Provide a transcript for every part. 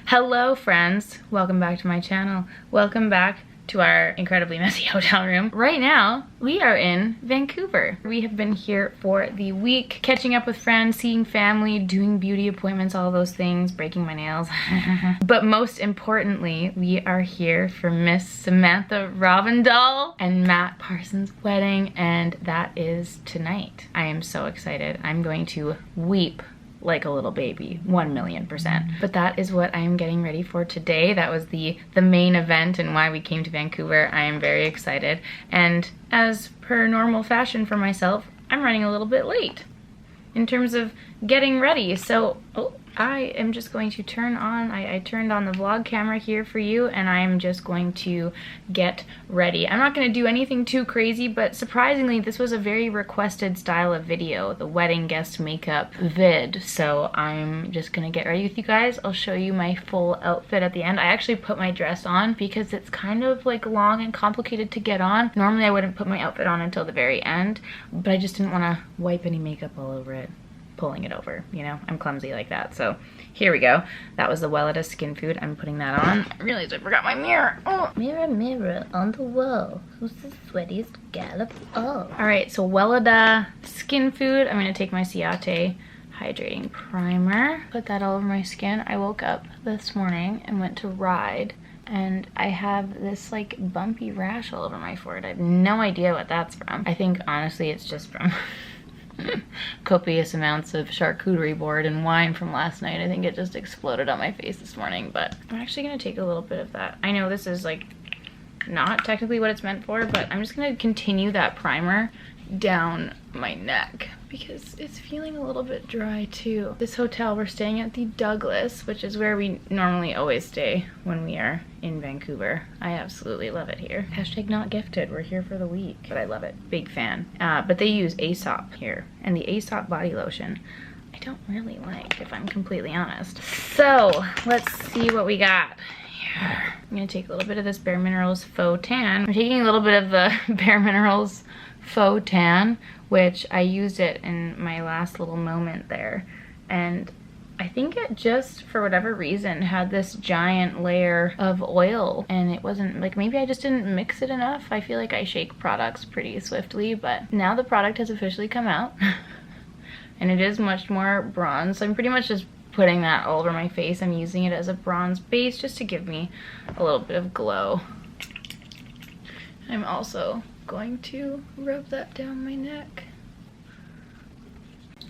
Hello friends, welcome back to my channel. Welcome back to our incredibly messy hotel room. Right now, we are in Vancouver. We have been here for the week, catching up with friends, seeing family, doing beauty appointments, all those things, breaking my nails. But most importantly, we are here for Miss Samantha Ravindal and Matt Parsons' wedding, and that is tonight. I am so excited. I'm going to weep like a little baby, 1,000,000%. But that is what I am getting ready for today. That was the main event and why we came to Vancouver. I am very excited. And as per normal fashion for myself, I'm running a little bit late in terms of getting ready. So, I am just going to turn on, I turned on the vlog camera here for you, and I am just going to get ready. I'm not going to do anything too crazy, but surprisingly, this was a very requested style of video, the wedding guest makeup vid. So I'm just going to get ready with you guys. I'll show you my full outfit at the end. I actually put my dress on because it's kind of like long and complicated to get on. Normally I wouldn't put my outfit on until the very end, but I just didn't want to wipe any makeup all over it, pulling it over, you know, I'm clumsy like that. So here we go. That was the Weleda Skin Food. I'm putting that on. I realized I forgot my mirror. Oh. Mirror, mirror on the wall, who's the sweatiest gal of all? All right, so Weleda Skin Food. I'm gonna take my Ciate Hydrating Primer, put that all over my skin. I woke up this morning and went to ride, and I have this like bumpy rash all over my forehead. I have no idea what that's from. I think honestly it's just from copious amounts of charcuterie board and wine from last night. I think it just exploded on my face this morning, but I'm actually gonna take a little bit of that. I know this is like not technically what it's meant for, but I'm just gonna continue that primer down my neck because it's feeling a little bit dry too. This hotel, we're staying at the Douglas, which is where we normally always stay when we are in Vancouver. I absolutely love it here. Hashtag not gifted, we're here for the week, but I love it, big fan. But they use Aesop here, and the Aesop body lotion I don't really like, if I'm completely honest. So let's see what we got here. I'm gonna take a little bit of this Bare Minerals Faux Tan. I'm taking a little bit of the Bare Minerals Faux Tan, which I used it in my last little moment there, and I think it just, for whatever reason, had this giant layer of oil, and it wasn't, like, maybe I just didn't mix it enough. I feel like I shake products pretty swiftly, but now the product has officially come out and it is much more bronze, so I'm pretty much just putting that all over my face. I'm using it as a bronze base just to give me a little bit of glow. I'm also going to rub that down my neck.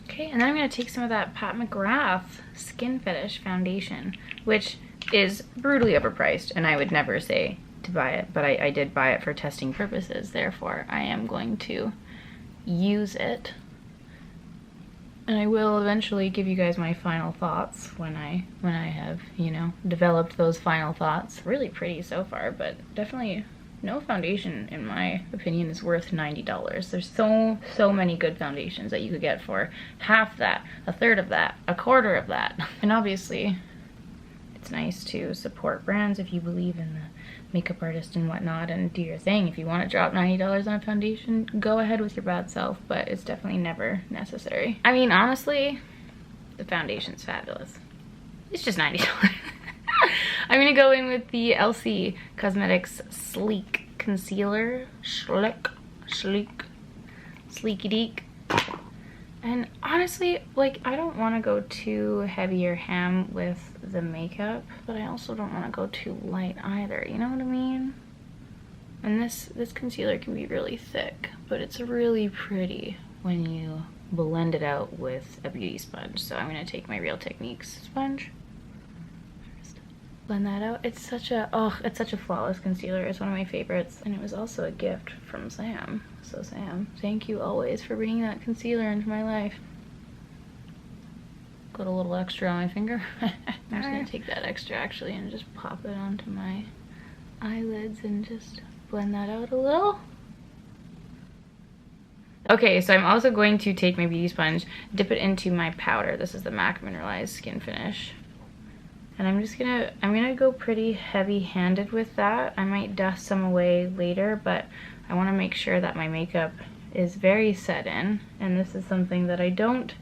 Okay, and then I'm going to take some of that Pat McGrath Skinfinish foundation, which is brutally overpriced, and I would never say to buy it, but I did buy it for testing purposes, therefore I am going to use it. And I will eventually give you guys my final thoughts when I have, you know, developed those final thoughts. Really pretty so far, but definitely no foundation, in my opinion, is worth $90. There's so many good foundations that you could get for half that, a third of that, a quarter of that. And obviously, it's nice to support brands if you believe in the makeup artist and whatnot, and do your thing. If you want to drop $90 on a foundation, go ahead with your bad self, but it's definitely never necessary. I mean, honestly, the foundation's fabulous. It's just $90. I'm gonna go in with the Elcie Cosmetics Sleek Concealer. Sleeky deek. And honestly, like, I don't want to go too heavy or ham with the makeup, but I also don't want to go too light either, you know what I mean? And this concealer can be really thick, but it's really pretty when you blend it out with a beauty sponge. So I'm gonna take my Real Techniques sponge, blend that out. It's such a flawless concealer. It's one of my favorites, and it was also a gift from Sam. So Sam, thank you always for bringing that concealer into my life. Got a little extra on my finger. I'm just gonna take that extra actually and just pop it onto my eyelids and just blend that out a little. Okay, so I'm also going to take my beauty sponge, dip it into my powder. This is the MAC Mineralize Skinfinish. And I'm gonna go pretty heavy-handed with that. I might dust some away later, but I wanna make sure that my makeup is very set in. And this is something that I don't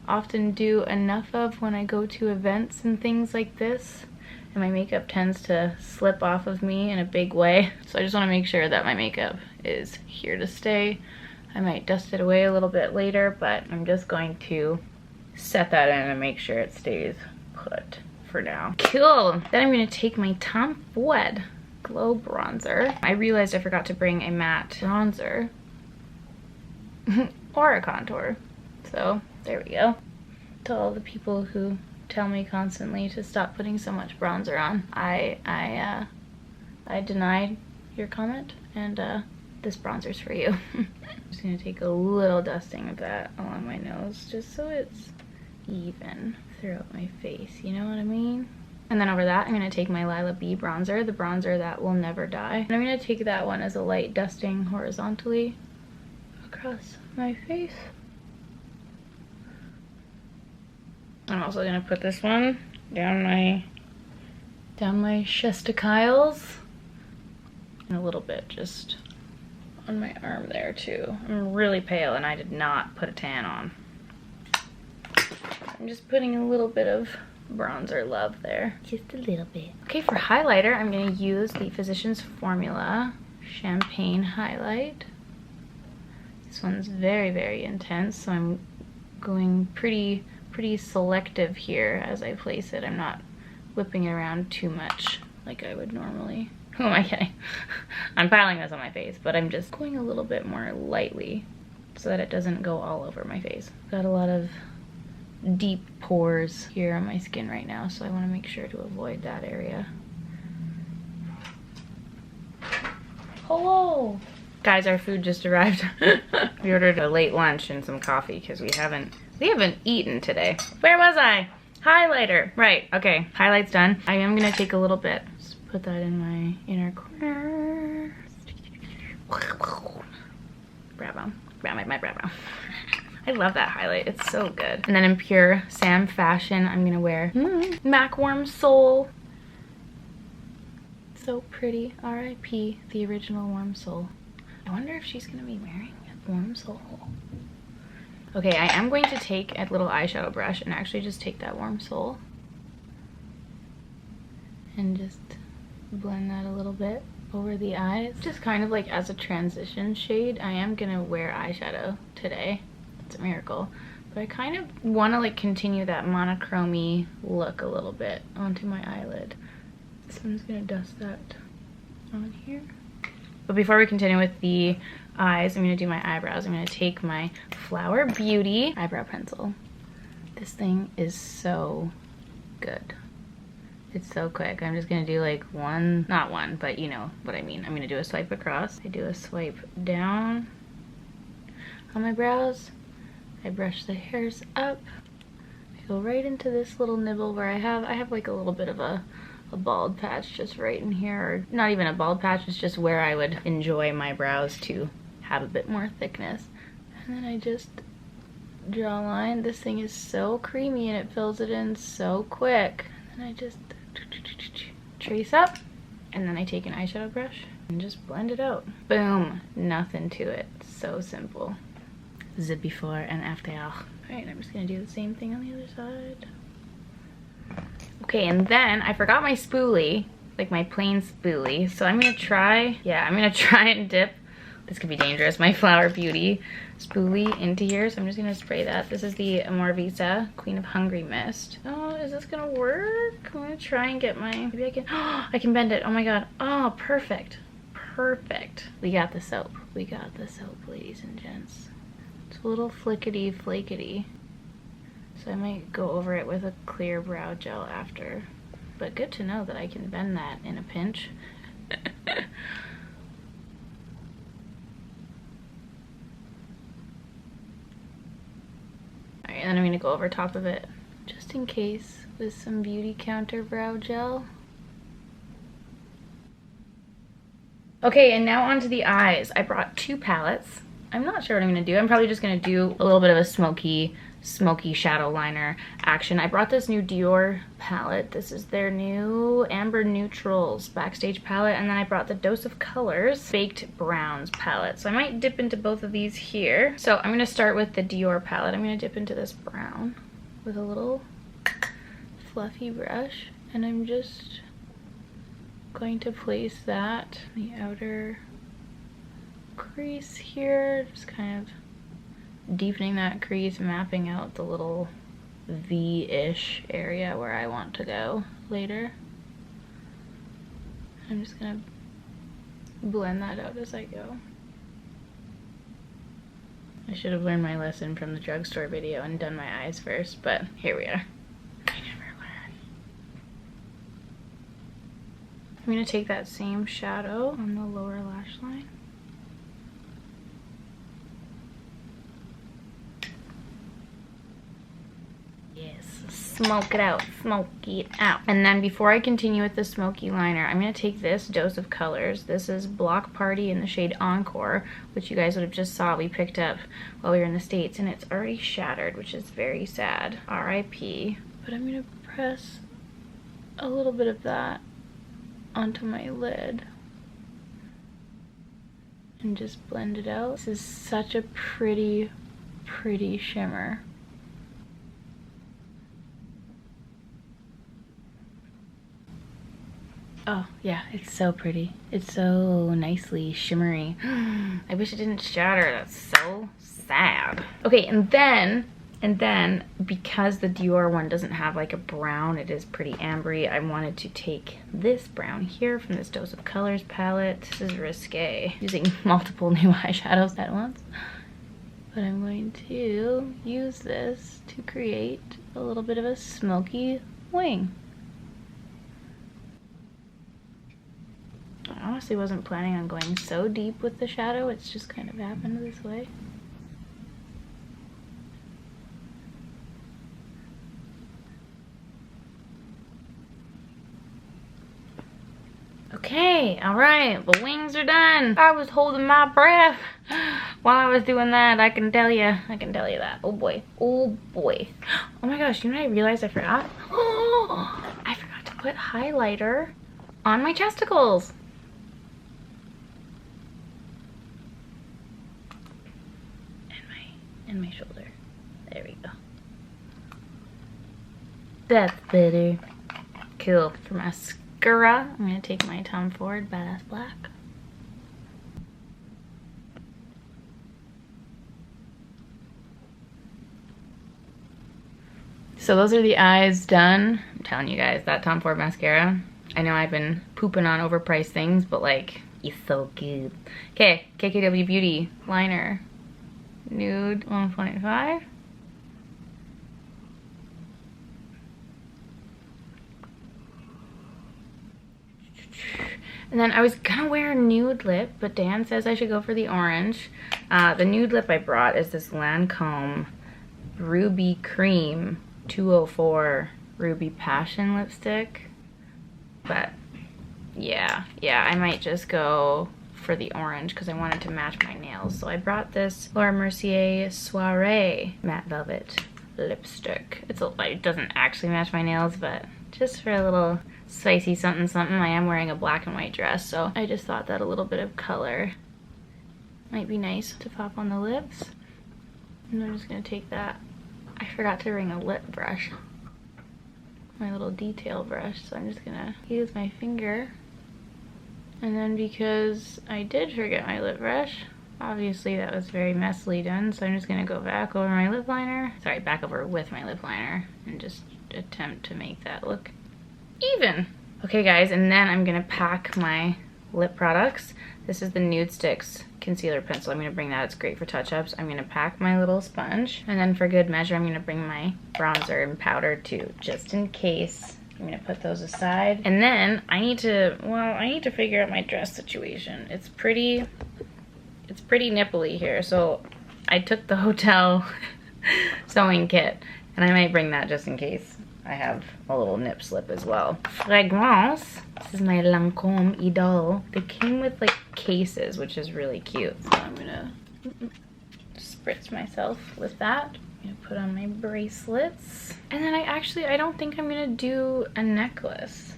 often do enough of when I go to events and things like this. and my makeup tends to slip off of me in a big way. So I just want to make sure that my makeup is here to stay. I might dust it away a little bit later, but I'm just going to set that in and make sure it stays put for now. Cool. Then I'm going to take my Tom Ford Glow Bronzer. I realized I forgot to bring a matte bronzer or a contour. So there we go. To all the people who tell me constantly to stop putting so much bronzer on, I denied your comment, and this bronzer's for you. I'm just gonna take a little dusting of that along my nose just so it's even throughout my face, you know what I mean? And then over that, I'm gonna take my Lilah B bronzer, the bronzer that will never die. And I'm gonna take that one as a light dusting horizontally across my face. I'm also gonna put this one down my chesticles and a little bit just on my arm there too. I'm really pale and I did not put a tan on. I'm just putting a little bit of bronzer love there. Just a little bit. Okay, for highlighter, I'm gonna use the Physicians Formula Champagne Highlight. This one's very, very intense, so I'm going pretty selective here as I place it. I'm not whipping it around too much like I would normally. Who am I kidding? I'm piling this on my face, but I'm just going a little bit more lightly so that it doesn't go all over my face. Got a lot of deep pores here on my skin right now, so I want to make sure to avoid that area. Hello! Guys, our food just arrived. We ordered a late lunch and some coffee because we haven't eaten today. Where was I? Highlighter. Right, okay. Highlight's done. I am gonna take a little bit. Just put that in my inner corner. Bravo. My bravo. I love that highlight. It's so good. And then in pure Sam fashion, I'm gonna wear MAC Warm Soul. So pretty. R.I.P. the original Warm Soul. I wonder if she's gonna be wearing a Warm Soul. Okay, I am going to take a little eyeshadow brush and actually just take that Warm Soul and just blend that a little bit over the eyes. Just kind of like as a transition shade. I am gonna wear eyeshadow today. It's a miracle. But I kind of want to like continue that monochrome look a little bit onto my eyelid. So I'm just gonna dust that on here. But before we continue with the eyes, I'm gonna do my eyebrows. I'm gonna take my Flower Beauty eyebrow pencil. This thing is so good. It's so quick. I'm just gonna do like one, not one, but you know what I mean. I'm gonna do a swipe across. I do a swipe down on my brows. I brush the hairs up. I go right into this little nibble where I have like a little bit of a bald patch just right in here, or not even a bald patch, it's just where I would enjoy my brows to have a bit more thickness. And then I just draw a line. This thing is so creamy and it fills it in so quick. And then I just trace up, and then I take an eyeshadow brush and just blend it out. Boom, nothing to it. So simple. This is it before and after. Alright, I'm just gonna do the same thing on the other side. Okay, and then I forgot my spoolie, like my plain spoolie. So I'm gonna try and dip, this could be dangerous, my Flower Beauty spoolie into here. So I'm just gonna spray that. This is the Amor Visa Queen of Hungry Mist. Oh, is this gonna work? I'm gonna try and get my, maybe I can, oh, I can bend it. Oh my god. Oh, perfect. Perfect. We got the soap. We got the soap, ladies and gents. It's a little flickety flakeety. So I might go over it with a clear brow gel after. But good to know that I can bend that in a pinch. Alright, and then I'm gonna go over top of it, just in case, with some Beauty Counter brow gel. Okay, and now onto the eyes. I brought two palettes. I'm not sure what I'm gonna do. I'm probably just gonna do a little bit of a smoky shadow liner action. I brought this new Dior palette. This is their new Amber Neutrals Backstage palette, and then I brought the Dose of Colors Baked Browns palette. So I might dip into both of these here. So I'm gonna start with the Dior palette. I'm gonna dip into this brown with a little fluffy brush, And I'm just going to place that in the outer crease here, just kind of deepening that crease, mapping out the little V-ish area where I want to go later. I'm just gonna blend that out as I go. I should have learned my lesson from the drugstore video and done my eyes first, but here we are. I never learn. I'm gonna take that same shadow on the lower lash line. Smoke it out, smoky it out. And then before I continue with the smoky liner, I'm gonna take this dose of colors. This is Block Party in the shade Encore, which you guys would have just saw we picked up while we were in the States, and it's already shattered, which is very sad. RIP. But I'm gonna press a little bit of that onto my lid and just blend it out. This is such a pretty, pretty shimmer. Oh yeah, it's so pretty. It's so nicely shimmery. I wish it didn't shatter. That's so sad. Okay, and then because the Dior one doesn't have like a brown, it is pretty ambery, I wanted to take this brown here from this Dose of Colors palette. This is risque, using multiple new eyeshadows at once. But I'm going to use this to create a little bit of a smoky wing. I honestly wasn't planning on going so deep with the shadow, it's just kind of happened this way. Okay, alright, the wings are done. I was holding my breath while I was doing that, I can tell you that. Oh boy, oh boy. Oh my gosh, you know what I realized I forgot? Oh, I forgot to put highlighter on my chesticles. And my shoulder. There we go. That's better. Cool. For mascara, I'm gonna take my Tom Ford Badass Black. So those are the eyes done. I'm telling you guys, that Tom Ford mascara, I know I've been pooping on overpriced things, but like, it's so good. Okay, KKW Beauty liner. Nude 1.5. And then I was gonna wear a nude lip, but Dan says I should go for the orange. The nude lip I brought is this Lancome Ruby Cream 204 Ruby Passion lipstick. But yeah, I might just go for the orange because I wanted to match my nails. So I brought this Laura Mercier Soiree Matte Velvet lipstick. It doesn't actually match my nails, but just for a little spicy something something. I am wearing a black and white dress, so I just thought that a little bit of color might be nice to pop on the lips. And I'm just gonna take that. I forgot to bring a lip brush, my little detail brush, so I'm just gonna use my finger. And then because I did forget my lip brush, obviously that was very messily done, so I'm just gonna go back over my lip liner. Sorry, back over with my lip liner and just attempt to make that look even. Okay guys, and then I'm gonna pack my lip products. This is the Nude Sticks concealer pencil. I'm gonna bring that, it's great for touch-ups. I'm gonna pack my little sponge, and then for good measure, I'm gonna bring my bronzer and powder too, just in case. I'm gonna put those aside. And then I need to figure out my dress situation. It's pretty nipply here. So I took the hotel sewing kit, and I might bring that just in case I have a little nip slip as well. Fragrance. This is my Lancome Idole. They came with like cases, which is really cute. So I'm gonna spritz myself with that. I'm gonna put on my bracelets. And then I don't think I'm gonna do a necklace.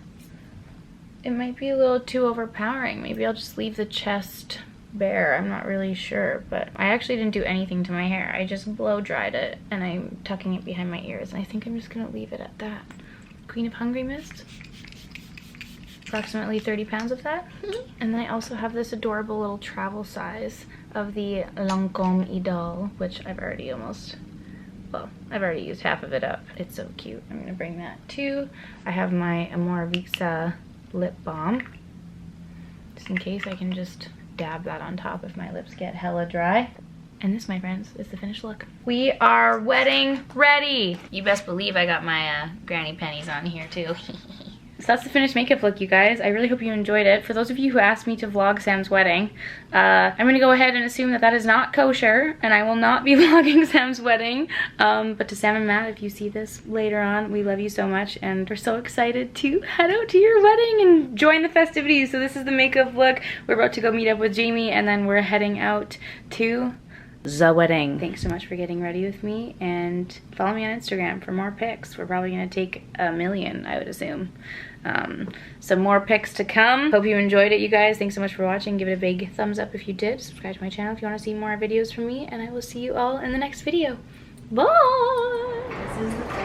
It might be a little too overpowering. Maybe I'll just leave the chest bare. I'm not really sure, but I actually didn't do anything to my hair. I just blow dried it and I'm tucking it behind my ears, and I think I'm just gonna leave it at that. Queen of Hungry Mist. approximately 30 pounds of that. And then I also have this adorable little travel size of the Lancôme Idole, which I've already used half of it up. It's so cute. I'm gonna bring that too. I have my Amor Visa lip balm, just in case. I can just dab that on top if my lips get hella dry. And this, my friends, is the finished look. We are wedding ready. You best believe I got my granny pennies on here too. So that's the finished makeup look, you guys. I really hope you enjoyed it. For those of you who asked me to vlog Sam's wedding, I'm gonna go ahead and assume that that is not kosher, and I will not be vlogging Sam's wedding. But to Sam and Matt, if you see this later on, we love you so much, and we're so excited to head out to your wedding and join the festivities. So this is the makeup look. We're about to go meet up with Jamie, and then we're heading out to the wedding. Thanks so much for getting ready with me, and follow me on Instagram for more pics. We're probably gonna take 1 million, I would assume. Some more pics to come. Hope you enjoyed it, you guys. Thanks so much for watching. Give it a big thumbs up if you did. Subscribe to my channel if you want to see more videos from me, and I will see you all in the next video. Bye! This is the